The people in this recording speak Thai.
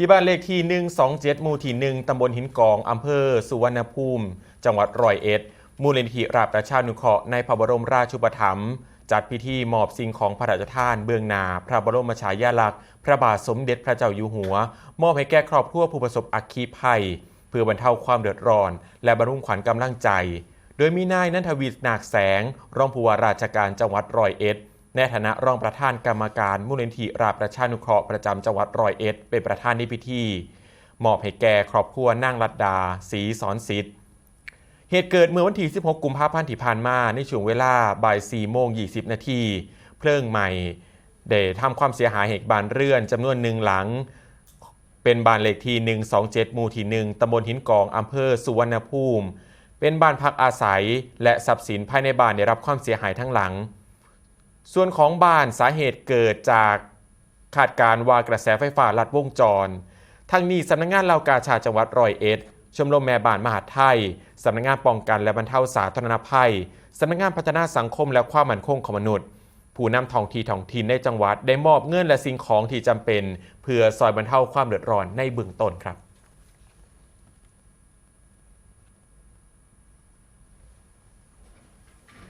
ที่บ้านเลขที่127หมู่ที่1ตำบลหินกองอำเภอสุวรรณภูมิจังหวัดร้อยเอ็ดมูลนิธิราชประชานุเคราะห์ในพระบรมราชูปถัมภ์จัดพิธีมอบสิ่งของพระราชทานเบื้องหน้าพระบรมฉายาลักษณ์พระบาทสมเด็จพระเจ้าอยู่หัวมอบให้แก่ครอบครัวผู้ประสบอัคคีภัยเพื่อบรรเทาความเดือดร้อนและบรรลุขวัญกำลังใจโดยมีนายณัฐวิทย์นาคแสงรองผู้ว่าราชการจังหวัดร้อยเอ็ดในฐานะรองประธานกรรมการมูลนิธิราชประชานุเคราะห์ประจำจังหวัดร้อยเอ็ดเป็นประธานในพิธีมอบให้แก่ครอบครัวนางรัตดาศรีสอนสิทธิ์เหตุเกิดเมื่อวันที่16กุมภาพันธ์ที่ผ่านมาในช่วงเวลาบ่าย4:20 นาทีเพลิงใหม่ได้ทำความเสียหายเหตุบ้านเรือนจำนวน1หลังเป็นบ้านเลขที่127หมู่ที่1ตำบลหินกองอำเภอสุวรรณภูมิเป็นบ้านพักอาศัยและทรัพย์สินภายในบ้านได้รับความเสียหายทั้งหลังส่วนของบ้านสาเหตุเกิดจากคาดการณ์ว่ากระแสไฟฟ้าลัดวงจรทั้งนี้สำนักงานเหล่ากาชาดจังหวัดร้อยเอ็ดชมรมแม่บ้านมหาดไทยสำนักงานป้องกันและบรรเทาสาธารณภัยสำนักงานพัฒนาสังคมและความมั่นคงของมนุษย์ผู้นำท้องถิ่นในจังหวัดได้มอบเงินและสิ่งของที่จำเป็นเพื่อซอยบรรเทาความเดือดร้อนในเบื้องต้นครับ